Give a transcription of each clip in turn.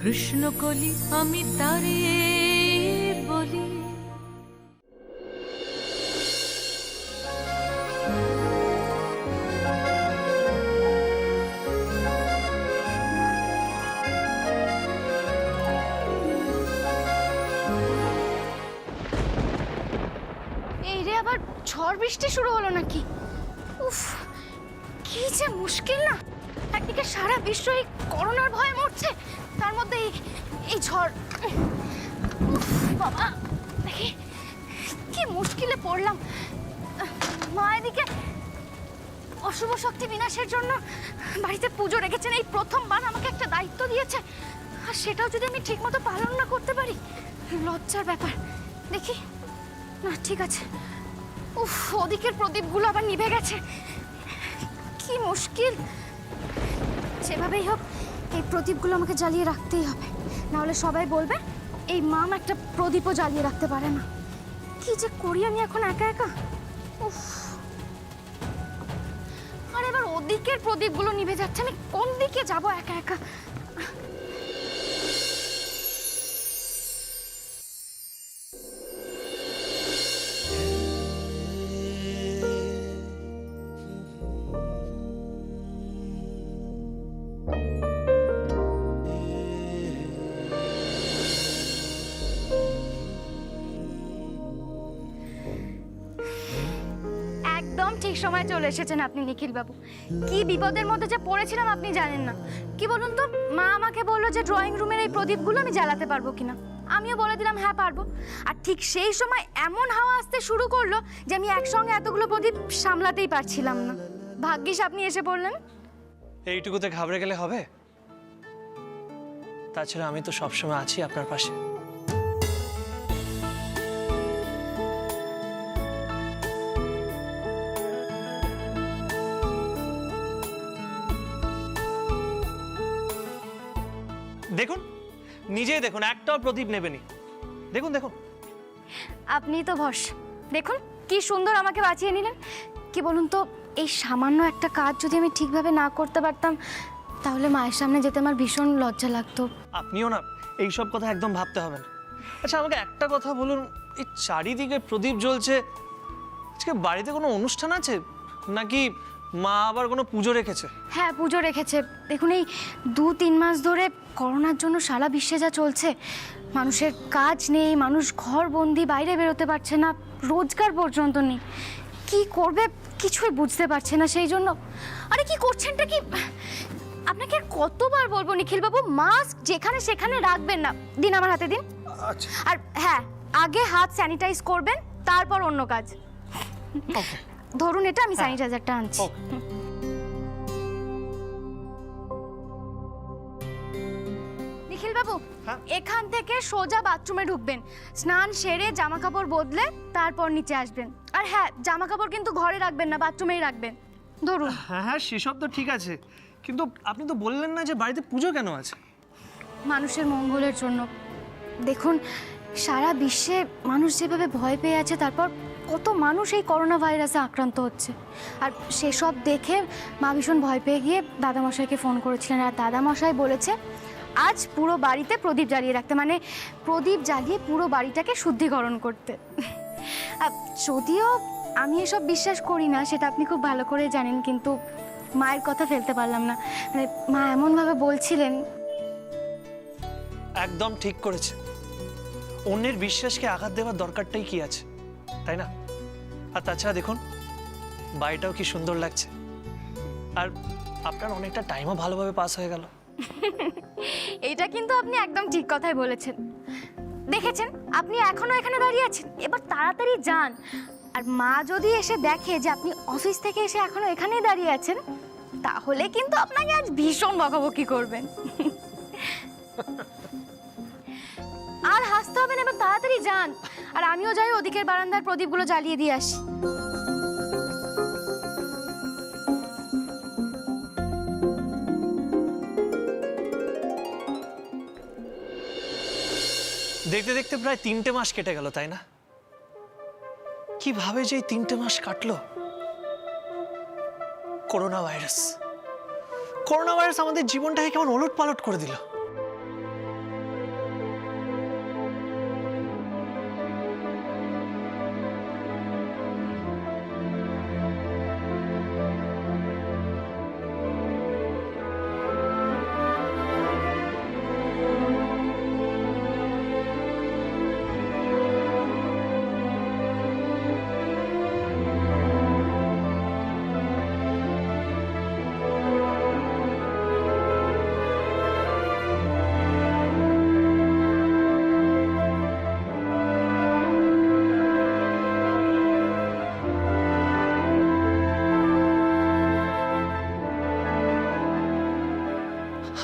কৃষ্ণকলি আমি তারে বলি। এই রে, আবার ঝড় বৃষ্টি শুরু হলো নাকি? উফ, কি যে মুশকিল না। একদিকে সারা বিশ্ব এই করোনার ভয়ে মরছে, তার মধ্যে এই ঝড়। উফ বাবা, দেখি কি মুশকিলে পড়লাম। মা এদিকে অশুভ শক্তি বিনাশের জন্য বাড়িতে পুজো রেখেছেন। এই প্রথমবার আমাকে একটা দায়িত্ব দিয়েছে, আর সেটাও যদি আমি ঠিকমতো পালন না করতে পারি, লজ্জার ব্যাপার। দেখি না, ঠিক আছে। উফ, ওদিকের প্রদীপগুলো আবার নিভে গেছে, কি মুশকিল। যেভাবেই হোক এই প্রদীপগুলো আমাকে জ্বালিয়ে রাখতেই হবে, নাহলে সবাই বলবে এই মাম একটা প্রদীপও জ্বালিয়ে রাখতে পারে না। কি যে করি আমি এখন একা একা। উফ, আর এবার ওদিকের প্রদীপগুলো নিভে যাচ্ছে, আমি কোন দিকে যাব একা একা? একদম ঠিক সময় চলে এসেছেন আপনি নিখিল বাবু। কি বিপদের মধ্যে যে পড়েছিলাম আপনি জানেন না। কি বলুন তো, মা আমাকে বললো যে ড্রয়িং রুমের এই প্রদীপগুলো আমি জ্বালাতে পারবো কিনা। আমিও বলে দিলাম হ্যাঁ পারবো। আর ঠিক সেই সময় এমন হাওয়া আসতে শুরু করলো যে আমি একসঙ্গে এতগুলো প্রদীপ সামলাতেই পারছিলাম না। ভাগ্যিস আপনি এসে পড়লেন। এইটুকুতে ঘাবড়ে গেলে হবে? তাছাড়া আমি তো সবসময় আছি আপনার পাশে। দেখুন, নিজেই দেখুন, একটাও প্রদীপ নেবেনি। দেখুন দেখুন, আপনি তো ভরসা। দেখুন কি সুন্দর আমাকে বাঁচিয়ে নিলেন। কি বলুন তো, এই সামান্য একটা কাজ যদি আমি ঠিকভাবে না করতে পারতাম, তাহলে মায়ের সামনে যেতে আমার ভীষণ লজ্জা লাগতো। আপনিও না এইসব কথা একদম ভাবতে হবে না। আচ্ছা, আমাকে একটা কথা বলুন, এই চারিদিকে প্রদীপ জ্বলছে, আজকে বাড়িতে কোনো অনুষ্ঠান আছে নাকি মা আবার কোনো পুজো রেখেছে? হ্যাঁ, পুজো রেখেছে। দেখুন এই 2-3 মাস ধরে করোনার জন্য সারা বিশ্বে যা চলছে, মানুষের কাজ নেই, মানুষ ঘর বন্দি, বাইরে বেরোতে পারছে না, রোজগার পর্যন্ত নেই। কি করবে কিছুই বুঝতে পারছে না। সেই জন্য আরে কি করছেনটা কি? আপনাকে আর কতবার বলবো নিখিলবাবু, মাস্ক যেখানে সেখানে রাখবেন না। দিন আমার হাতে দিন। আচ্ছা, আর হ্যাঁ, আগে হাত স্যানিটাইজ করবেন, তারপর অন্য কাজ। ধরুন এটা, আমি স্যানিটাইজারটা আনছি। নিখিল বাবু, এখান থেকে সোজা বাথরুমে ঢুকবেন, স্নান সেরে জামা কাপড় বদলে তারপর নিচে আসবেন। আর হ্যাঁ, জামা কাপড় কিন্তু ঘরে রাখবেন না, বাথরুমেই রাখবেন। ধরুন। হ্যাঁ হ্যাঁ, সেসব তো ঠিক আছে, কিন্তু আপনি তো বললেন না যে বাড়িতে পুজো কেন আছে? মানুষের মঙ্গলের জন্য। দেখুন সারা বিশ্বে মানুষ যেভাবে ভয় পেয়ে আছে, তারপর কত মানুষ এই করোনা ভাইরাসে আক্রান্ত হচ্ছে, আর সেসব দেখে মা ভীষণ ভয় পেয়ে গিয়ে দাদামশাইকে ফোন করেছিলেন। আর দাদামশাই বলেছে আজ পুরো বাড়িতে প্রদীপ জ্বালিয়ে রাখতে, মানে প্রদীপ জ্বালিয়ে পুরো বাড়িটাকে শুদ্ধিকরণ করতে। যদিও আমি এসব বিশ্বাস করি না, সেটা আপনি খুব ভালো করে জানেন, কিন্তু মায়ের কথা ফেলতে পারলাম না। মানে মা এমনভাবে বলছিলেন। একদম ঠিক করেছে। অন্যের বিশ্বাসকে আঘাত দেওয়ার দরকারটাই কি আছে, তাই না? আর তাছাড়া দেখুন, বাড়িটাও কি সুন্দর লাগছে, আর আপনার অনেকটা টাইমও ভালোভাবে পাস হয়ে গেল। এইটা কিন্তু আপনি একদম ঠিক কথাই বলেছেন। দেখেছেন, আপনি এখনো এখানে দাঁড়িয়ে আছেন, এবার তাড়াতাড়ি যান। আর মা যদি এসে দেখে যে আপনি অফিস থেকে এসে এখনো এখানেই দাঁড়িয়ে আছেন, তাহলে কিন্তু আপনাকে আজ ভীষণ বকাবকি করবেন। আর হাসতে হবে না, এবার তাড়াতাড়ি যান। আর আমিও যাই ওদিকের বারান্দার প্রদীপগুলো জ্বালিয়ে দিয়ে আসি। দেখতে দেখতে প্রায় 3টে মাস কেটে গেল, তাই না? কিভাবে যে 3টে মাস কাটলো। করোনা ভাইরাস আমাদের জীবনটাকে কেমন ওলট পালট করে দিল।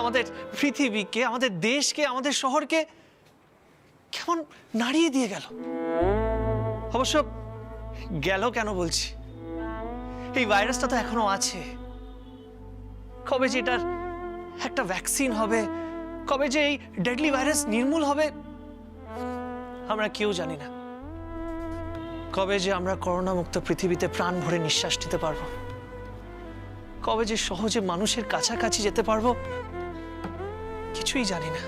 আমাদের পৃথিবীকে, আমাদের দেশকে, আমাদের শহরকে কেমন নাড়িয়ে দিয়ে গেল। অবশ্য গেল কেন বলছি, এই ভাইরাসটা তো এখনো আছে। কবে যে এটার একটা ভ্যাকসিন হবে, কবে যে এই ডেডলি ভাইরাস নির্মূল হবে, আমরা কেউ জানি না। কবে যে আমরা করোনা মুক্ত পৃথিবীতে প্রাণ ভরে নিঃশ্বাস নিতে পারবো, কবে যে সহজে মানুষের কাছাকাছি যেতে পারবো, কিছুই জানি না।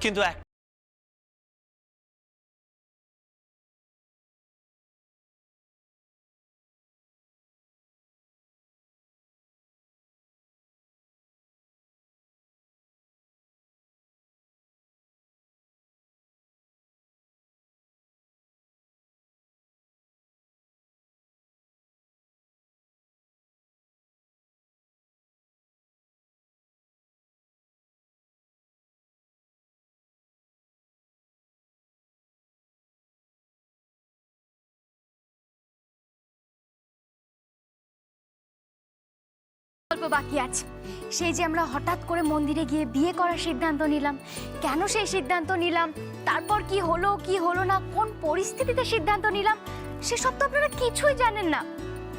কিন্তু গল্প বাকি আছে। সেই যে আমরা হঠাৎ করে মন্দিরে গিয়ে বিয়ে করার সিদ্ধান্ত নিলাম, কেন সেই সিদ্ধান্ত নিলাম, তারপর কি হলো না, কোন পরিস্থিতিতে সিদ্ধান্ত নিলাম, সেসব তো আপনারা কিছুই জানেন না।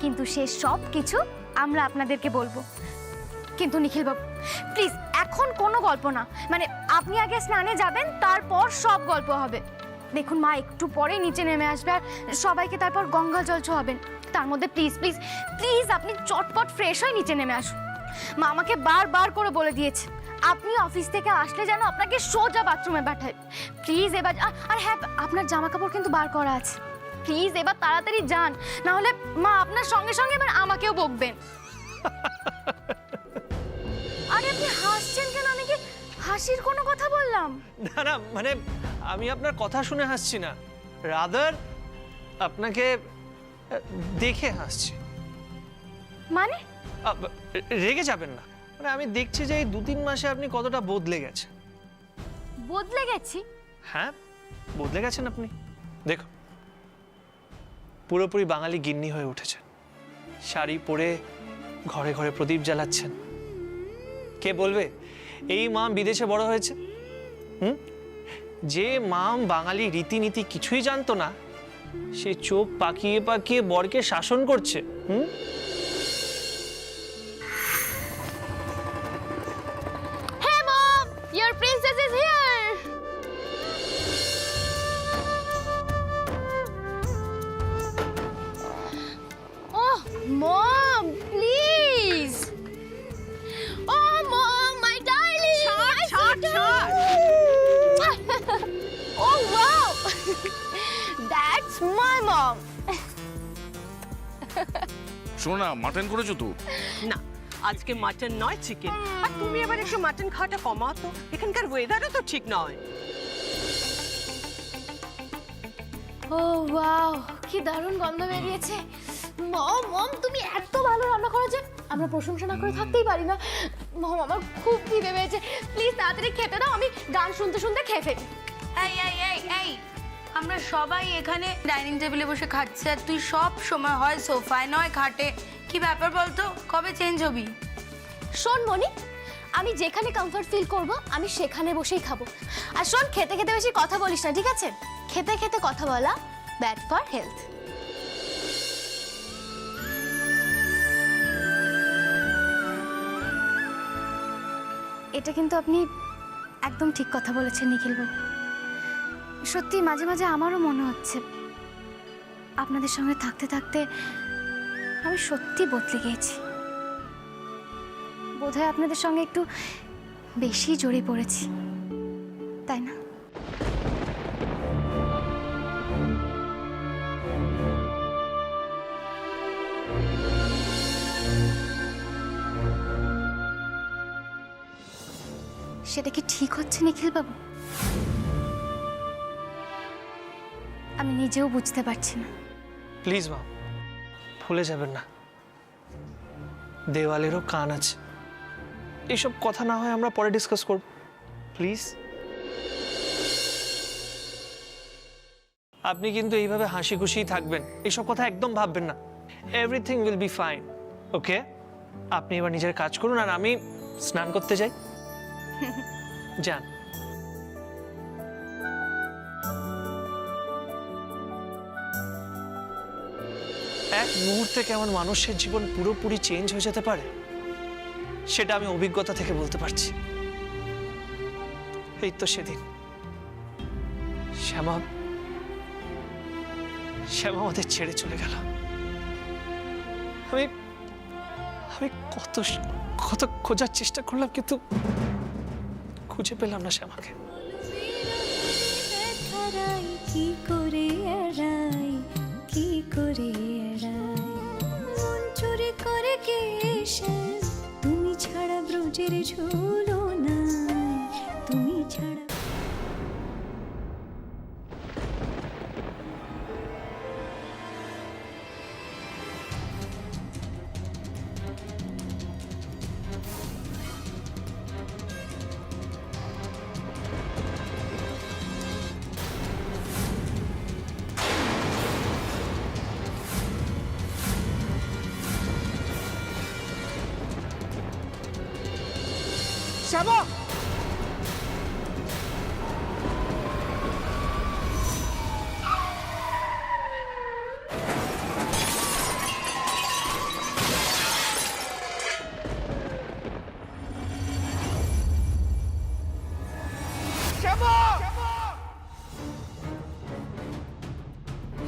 কিন্তু সে সব কিছু আমরা আপনাদেরকে বলবো। কিন্তু নিখিল বাবু প্লিজ, এখন কোনো গল্প না, মানে আপনি আগে স্নানে যাবেন, তারপর সব গল্প হবে। দেখুন মা একটু পরে নিচে নেমে আসবে আর সবাইকে তারপর গঙ্গা জল ছোঁয়াবেন। তার মধ্যে প্লিজ প্লিজ প্লিজ আপনি চটপট ফ্রেশ হয়ে নিচে নেমে আসুন। মা আমাকে বারবার করে বলে দিয়েছে আপনি অফিস থেকে আসলে যেন আপনাকে সোজা বাথরুমে পাঠায়। প্লিজ এবার, আর হ্যাঁ আপনার জামা কাপড় কিন্তু বার করা আছে, প্লিজ এবার তাড়াতাড়ি যান, না হলে মা আপনার সঙ্গে সঙ্গে এবার আমাকেও বকবেন। আরে আপনি হাসছেন কেন? আমি কি হাসির কোনো কথা বললাম? না না, মানে আমি আপনার কথা শুনে হাসছি না, রাদার আপনাকে দেখে হাসছি। মানে রেগে যাবেন না, মানে আমি দেখছি যে এই 2-3 মাসে আপনি কতটা বদলে গেছেন। বদলে গেছি? হ্যাঁ, বদলে গেছেন আপনি। দেখো, পুরোপুরি বাঙালি গিন্নি হয়ে উঠেছেন। শাড়ি পরে ঘরে ঘরে প্রদীপ জ্বালাচ্ছেন। কে বলবে এই মাম বিদেশে বড় হয়েছে? যে মাম বাঙালি রীতিনীতি কিছুই জানতো না, সে চোখ পাকিয়ে পাকিয়ে বরকে শাসন করছে। Hey mom, your princess is here. Oh, mom, please. Oh, mom, my darling. Oh, wow. That's my mom. শোনা, মাটন করেছো তো? না, আজকে মাটন নয়, চিকেন। আর তুমি আবার একটু মাটন খাওয়াটা কমাও তো, এখানকার ওয়েদারও তো ঠিক নয়। ও ওয়াও, কি দারুণ গন্ধ বেরিয়েছে। মম মম তুমি এত ভালো রান্না করো যে আমরা প্রশংসা না করে থাকতেই পারি না। মম আমার খুব খিদে পেয়েছে, প্লিজ তাড়াতাড়ি খেতে দাও, আমি গান শুনতে শুনতে খেয়ে ফেলি। এই এই এই এই আমরা সবাই এখানে ডাইনিং টেবিলে বসে খাচ্ছি আর তুই সব সময় হয় সোফায় নয় খাটে। কি ব্যাপার বলতো, কবে চেঞ্জ হবি? শোন মনি, আমি যেখানে কমফর্ট ফিল করব আমি সেখানে বসেই খাবো। আর শোন, খেতে খেতে বেশি কথা বলিস না, ঠিক আছে? খেতে খেতে কথা বলা ব্যাড ফর হেলথ। এটা কিন্তু আপনি একদম ঠিক কথা বলেছেন নিখিলবাবু। সত্যি মাঝে মাঝে আমারও মনে হচ্ছে আপনাদের সঙ্গে থাকতে থাকতে আমি সত্যি বদলে গিয়েছি। বোধহয় আপনাদের সঙ্গে একটু বেশি জড়িয়ে পড়েছি, তাই না? সেটা কি ঠিক হচ্ছে নিখিলবাবু? আমি নিজেও বুঝতে পারছি না। প্লিজ মা, ভুলে যাবেন না, দেওয়ালেরও কান আছে। এইসব কথা না হয় আমরা পরে ডিসকাস করব, প্লিজ। আপনি কিন্তু এইভাবে হাসি খুশি থাকবেন, এইসব কথা একদম ভাববেন না। এভরিথিং উইল বি ফাইন, ওকে? আপনি এবার নিজের কাজ করুন আর আমি স্নান করতে যাই। যান। এক মুহূর্তে কেমন মানুষের জীবন পুরোপুরি চেঞ্জ হয়ে যেতে পারে সেটা আমি অভিজ্ঞতা থেকে বলতে পারছি। এই তো সেদিন শ্যামা আমাদের ছেড়ে চলে গেল। আমি আমি কত কত খোঁজার চেষ্টা করলাম কিন্তু খুঁজে পেলাম না শ্যামাকে। কি করে এড়াই, কি করে এড়াই, মন চুরি করে কে এসে, তুমি ছাড়া ব্রজের ঝুলো নাই, তুমি ছাড়া। শ্যামা! শ্যামা!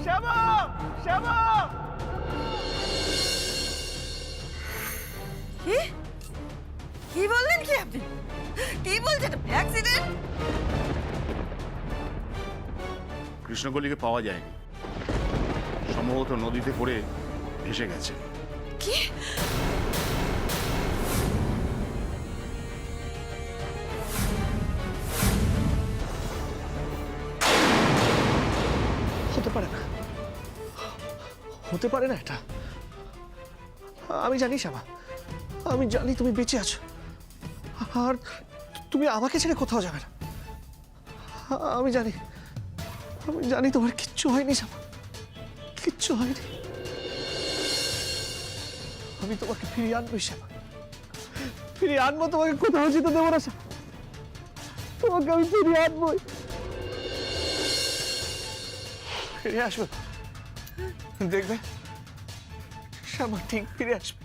শ্যামা! শ্যামা! কি বললেন কি আপনি? কি বলছেন? অ্যাক্সিডেন্ট? কৃষ্ণকলিকে পাওয়া যায়নি, সম্ভবত নদীতে পড়ে ভেসে গেছে। কি? হতে পারে না, হতে পারে না এটা। আমি জানি শ্যামা, আমি জানি তুমি বেঁচে আছো আর তুমি আমাকে ছেড়ে কোথাও যাবে না। আমি জানি তোমার কিচ্ছু হয়নি শ্যামা, কিচ্ছু হয়নি। আমি তোমাকে ফিরিয়ে আনবো শ্যামা, ফিরিয়ে আনবো, তোমাকে কোথাও যেতে দেবো না শ্যামা, তোমাকে আমি ফিরিয়ে আনবো, ফিরে আসবে, দেখবে শ্যামা ঠিক ফিরে আসবে,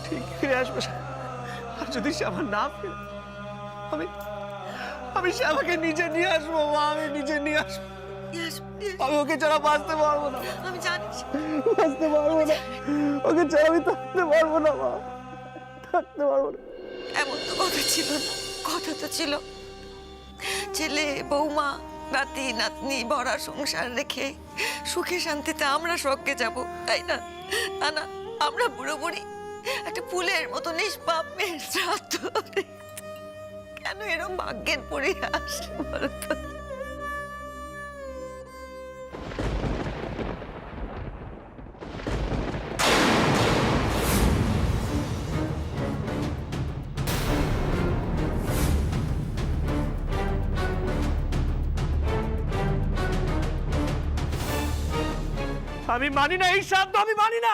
ঠিক ফিরে আসবে। আর যদি শ্যামা না ফিরে, আমি শ্যামাকে নিজে নিয়ে আসবো মা, আমি নিজে নিয়ে আসবো। আমি ওকে ছাড়া বাঁচতে পারবো না, আমি জানি। বাঁচতে পারবো না, ওকে ছাড়া আমি থাকতে পারবো না মা, থাকতে পারবো না। এমন তো কথা ছিল না, কথা তো ছিল ছেলে বৌমা নাতি নাতনি ভরা সংসার রেখে সুখে শান্তিতে আমরা স্বর্গে যাব, তাই না? তা না, আমরা বুড়ো বুড়ি একটা ফুলের মতো নিষ্পাপ মেয়ের শ্রাদ্ধ দেখতে। কেন এরকম ভাগ্যের পরিহাস বলতো? আমি মানি না এই শ্রাদ্ধ, আমি মানি না।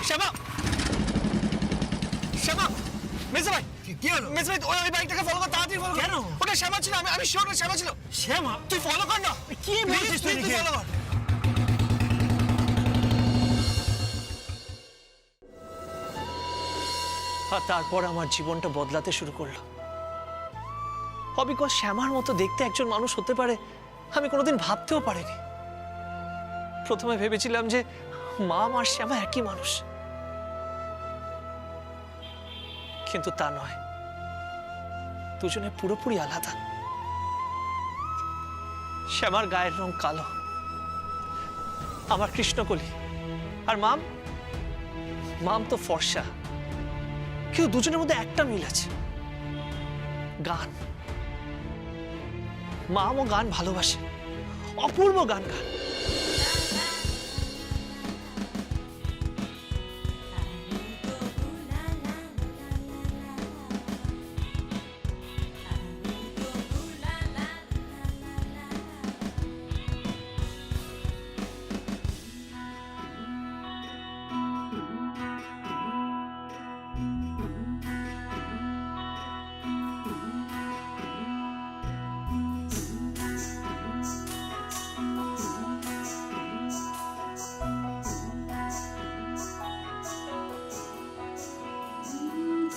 শ্যামা! শ্যামা! মেজো ভাই, কি হলো? মেজো ভাই, ওই বাইকটাকে ফলো কর, তাড়াতাড়ি ফলো কর। কেন? ওটা শ্যামা ছিল, আমি শিওর না শ্যামা ছিল। শ্যামা? তুই ফলো কর না। কি বলছিস তুই? ফলো কর। আর তারপর আমার জীবনটা বদলাতে শুরু করলো। অবিকল শ্যামার মতো দেখতে একজন মানুষ হতে পারে আমি কোনোদিন ভাবতেও পারিনি। প্রথমে ভেবেছিলাম যে মা আর শ্যামা একই মানুষ, কিন্তু তা নয়, দুজনে পুরোপুরি আলাদা। শ্যামার গায়ের রং কালো, আমার কৃষ্ণকলি, আর মাম তো ফর্সা। কিন্তু দুজনের মধ্যে একটা মিল আছে, গান। মামও গান ভালোবাসে, অপূর্ব গান গান।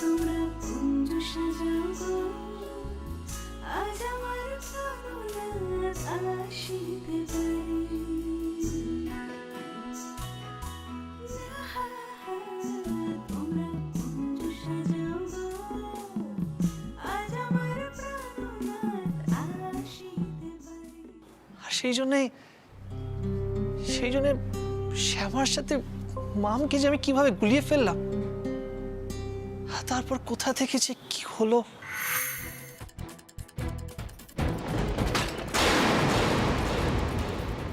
তোমরা কুঞ্জ সাজাও গো, আজ আমার প্রাণনাথ আসিতে পারে। তোমরা কুঞ্জ সাজাও গো, আজ আমার প্রাণনাথ আসিতে পারে। আর সেই জন্যে শ্যামার সাথে মামকে যে আমি কিভাবে গুলিয়ে ফেললাম, আর তারপর কোথা থেকে যে কি হলো।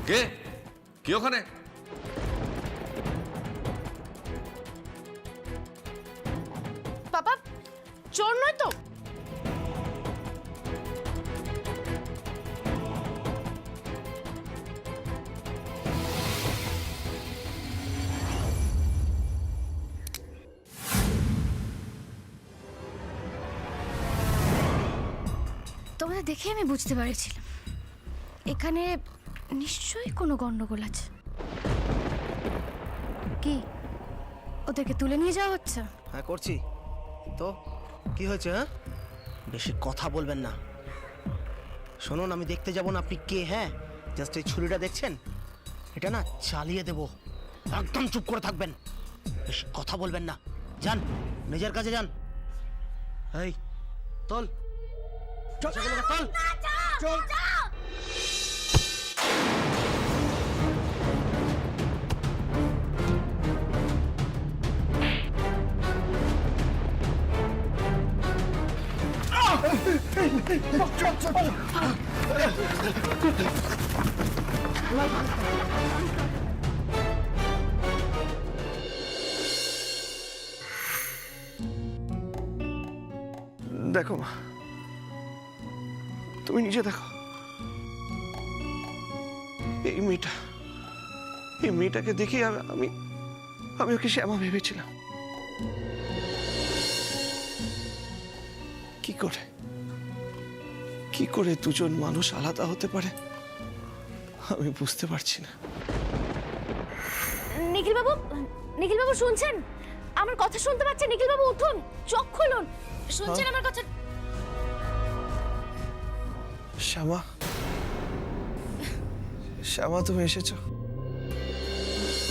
কে কি ওখানে? বাবা, চোর নয় তো? তোমাদের দেখে আমি বুঝতে পেরেছিলাম এখানে নিশ্চয়ই কোনো গন্ডগোল আছে। কি ওদেরকে তুলে নিয়ে যাওয়া হচ্ছে? হ্যাঁ করছি তো। কি হয়েছে? হ্যাঁ, বেশি কথা বলবেন না। শুনুন, আমি দেখতে যাব না আপনি কে। হ্যাঁ, জাস্ট এই ছুরিটা দেখছেন, এটা না চালিয়ে দেব। একদম চুপ করে থাকবেন, বেশি কথা বলবেন না। যান, নিজের কাছে যান। এই তোল, চল তোল, চল। দেখো মা, তুমি নিজে দেখো, এই মেয়েটাকে দেখি আমি ওকে শ্যামা ভেবেছিলাম। কি করে দুজন মানুষ আলাদা হতে পারে আমি বুঝতে পারছি না। নিখিল বাবু শুনছেন? আমার কথা শুনতে পাচ্ছেন? নিখিল বাবু উঠুন, চোখ খুলুন, শুনছেন আমার কথা? শ্যামা তুমি এসেছো?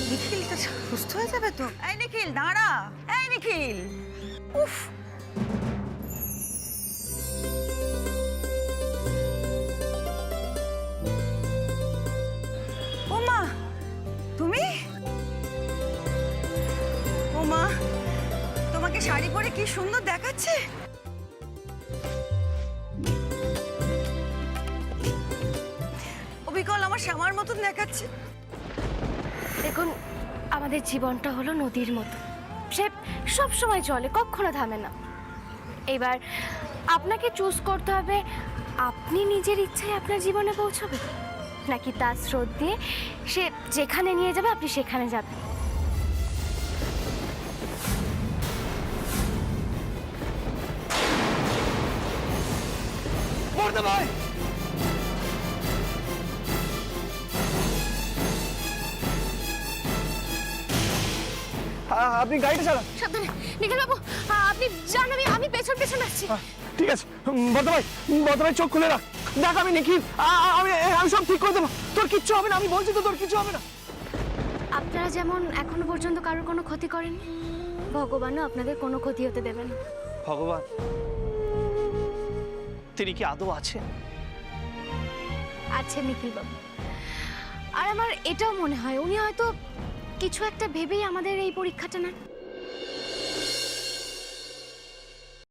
নিখিল তো সুস্থ হয়ে যাবে তো? এই নিখিল দাঁড়া, এই নিখিল, উফ। ওমা, তুমি? ওমা, তোমাকে শাড়ি পরে কি সুন্দর দেখাচ্ছে। অবিকল আমার শ্যামার মতন দেখাচ্ছে। দেখুন, আমাদের জীবনটা হলো নদীর মতো, সে সব সময় চলে, কখনো থামে না। এবার আপনাকে চুজ করতে হবে, আপনি নিজের ইচ্ছায় আপনার জীবনে পৌঁছবে, নাকি তার স্রোত দিয়ে সে যেখানে নিয়ে যাবে আপনি সেখানে যাবেন। ভাই, আপনি গাড়িটা চালান। সাবধানে নিখিল বাবু, আপনি যান, আমি পেছন পেছন আসছি। ঠিক আছে বর্তমানে চোখ খুলে রাখ, দেখ আমি নিখিল, আমি সব ঠিক করে দেবো, তোর কিচ্ছু হবে না, আমি বলছি তো তোর কিচ্ছু হবে না। আপনারা যেমন এখনো পর্যন্ত কারোর কোনো ক্ষতি করেন, ভগবানও আপনাদের কোনো ক্ষতি হতে দেবেন না। ভগবান তিনি কি আদৌ আছেন? আছে নিখিল বাবু, আর আমার এটাও মনে হয় উনি হয়তো কিছু একটা ভেবেই আমাদের এই পরীক্ষাটা নেন।